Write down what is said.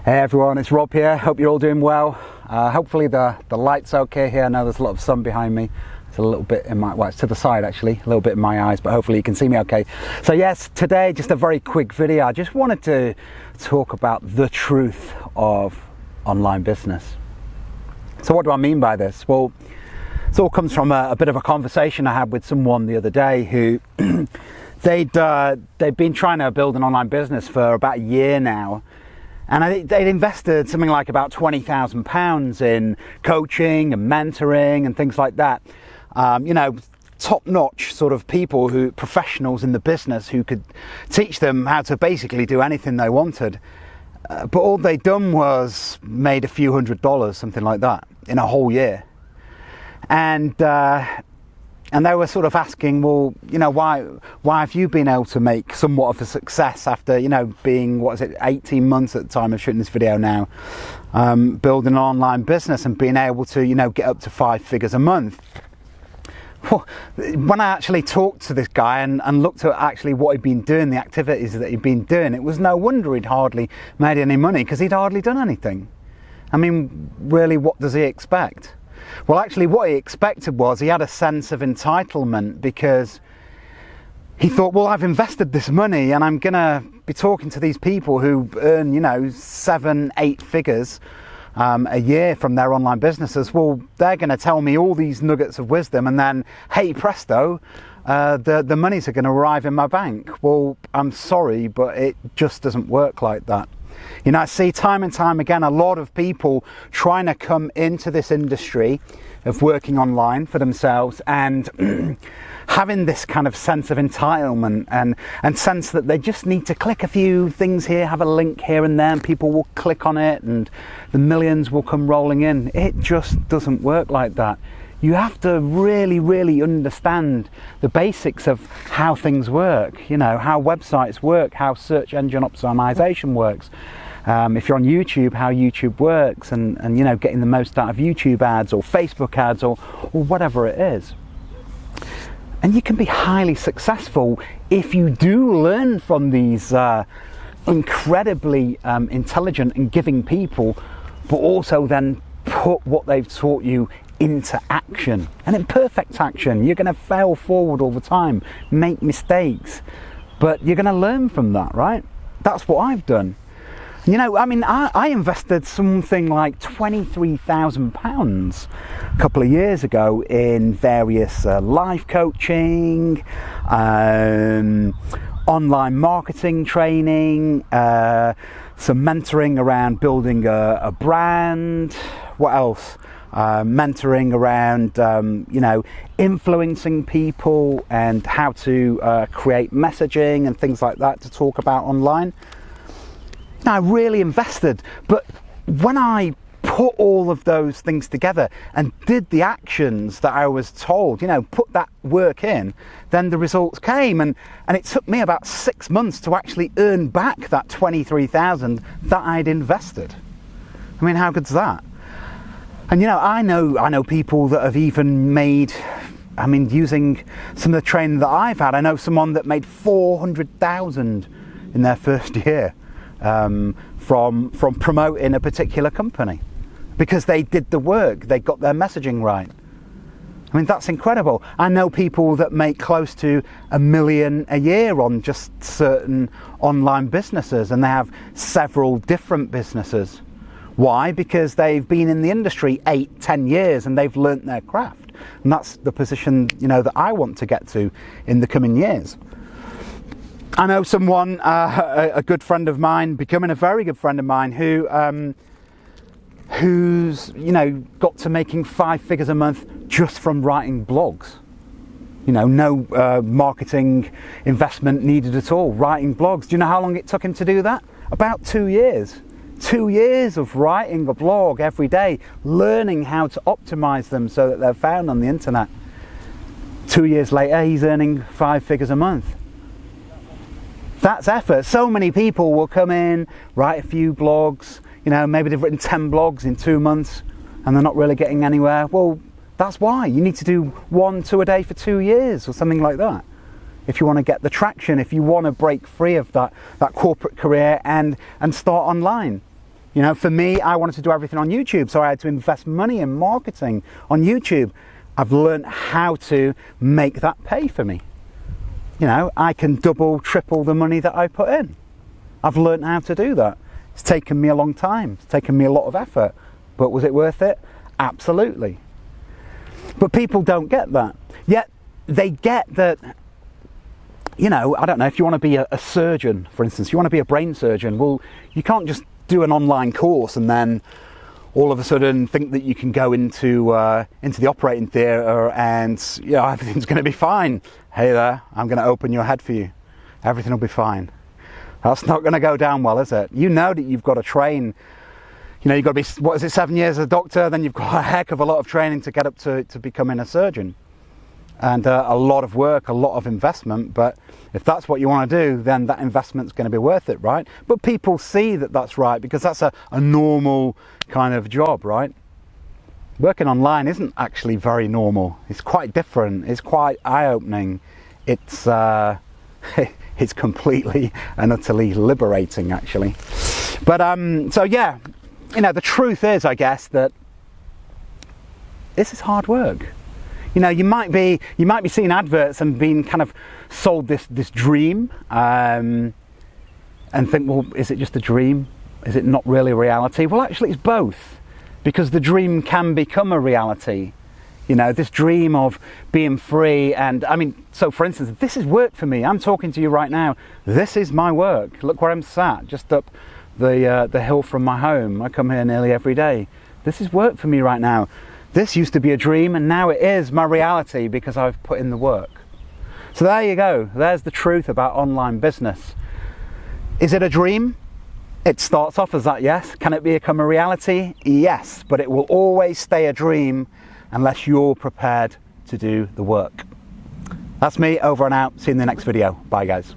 Hey everyone, it's Rob here. Hope you're all doing well. Hopefully the light's okay here. I know there's a lot of sun behind me. It's a little bit in my, well, it's to the side actually, a little bit in my eyes, but hopefully you can see me okay. So yes, today just a very quick video. I just wanted to talk about the truth of online business. So what do I mean by this? Well, it all comes from a bit of a conversation I had with someone the other day who they'd been trying to build an online business for about a year now. And they'd invested something like about £20,000 in coaching and mentoring and things like that. You know, top-notch sort of people, professionals in the business who could teach them how to basically do anything they wanted. But all they'd done was made a few $100s, something like that, in a whole year. And they were sort of asking, well, you know, why have you been able to make somewhat of a success after, you know, being, 18 months at the time of shooting this video now, building an online business and being able to, you know, get up to 5 figures a month. Well, when I actually talked to this guy and looked at actually what he'd been doing, the activities that he'd been doing, it was no wonder he'd hardly made any money because he'd hardly done anything. I mean, really, what does he expect? Well, actually, what he expected was he had a sense of entitlement because he thought, well, I've invested this money and I'm going to be talking to these people who earn, you know, 7, 8 figures a year from their online businesses. Well, they're going to tell me all these nuggets of wisdom and then, hey, presto, the monies are going to arrive in my bank. Well, I'm sorry, but it just doesn't work like that. You know, I see time and time again a lot of people trying to come into this industry of working online for themselves and having this kind of sense of entitlement and sense that they just need to click a few things here, have a link here and there, and people will click on it and the millions will come rolling in. It just doesn't work like that. You have to really, really understand the basics of how things work, you know, how websites work, how search engine optimization works. If you're on YouTube, how YouTube works and you know, getting the most out of YouTube ads or Facebook ads or whatever it is. And you can be highly successful if you do learn from these incredibly intelligent and giving people, but also then put what they've taught you into action, and in perfect action. You're going to fail forward all the time, make mistakes, but you're going to learn from that, right? That's what I've done. You know, I mean, I invested something like £23,000 a couple of years ago in various life coaching, online marketing training, some mentoring around building a brand. What else? Mentoring around, you know, influencing people and how to create messaging and things like that to talk about online. Now, I really invested, but when I put all of those things together and did the actions that I was told, you know, put that work in, then the results came, and it took me about 6 months to actually earn back that 23,000 that I'd invested. I mean, how good's that? And you know, I know people that have even made, I mean, using some of the training that I've had, I know someone that made 400,000 in their first year from promoting a particular company because they did the work, they got their messaging right. I mean, that's incredible. I know people that make close to $1 million a year on just certain online businesses, and they have several different businesses. Why? Because they've been in the industry 8, 10 years and they've learnt their craft. And that's the position, you know, that I want to get to in the coming years. I know someone, a good friend of mine, becoming a very good friend of mine, who's, you know, got to making 5 figures a month just from writing blogs. You know, no marketing investment needed at all, writing blogs. Do you know how long it took him to do that? About 2 years. 2 years of writing a blog every day, learning how to optimize them so that they're found on the internet. 2 years later, he's earning 5 figures a month. That's effort. So many people will come in, write a few blogs, you know, maybe they've written 10 blogs in 2 months and they're not really getting anywhere. Well, that's why. You need to do 1, 2 a day for 2 years or something like that. if you want to get the traction, if you want to break free of that corporate career and start online. You know, for me, I wanted to do everything on YouTube, so I had to invest money in marketing on YouTube. I've learned how to make that pay for me. You know, I can double, triple the money that I put in. I've learned how to do that. It's taken me a long time. It's taken me a lot of effort. But was it worth it? Absolutely. But people don't get that. Yet they get that, you know, I don't know, if you want to be a surgeon, for instance, you want to be a brain surgeon, well, you can't just do an online course and then all of a sudden think that you can go into the operating theatre and, you know, everything's going to be fine. Hey there, I'm going to open your head for you. Everything will be fine. That's not going to go down well, is it? You know that you've got to train. You know, you've got to be, 7 years as a doctor, then you've got a heck of a lot of training to get up to becoming a surgeon. And a lot of work, a lot of investment, but if that's what you want to do, then that investment's going to be worth it, right? But people see that that's right because that's a normal kind of job, right? Working online isn't actually very normal. It's quite different. It's quite eye-opening. It's it's completely and utterly liberating, actually. But so yeah, you know, the truth is, I guess, that this is hard work. You know, you might be seeing adverts and being kind of sold this dream, and think, well, is it just a dream? Is it not really a reality? Well, actually, it's both, because the dream can become a reality. You know, this dream of being free, and I mean, so for instance, this is work for me. I'm talking to you right now. This is my work. Look where I'm sat, just up the hill from my home. I come here nearly every day. This is work for me right now. This used to be a dream, and now it is my reality because I've put in the work. So there you go. There's the truth about online business. Is it a dream? It starts off as that, yes. Can it become a reality? Yes. But it will always stay a dream unless you're prepared to do the work. That's me, over and out. See you in the next video. Bye, guys.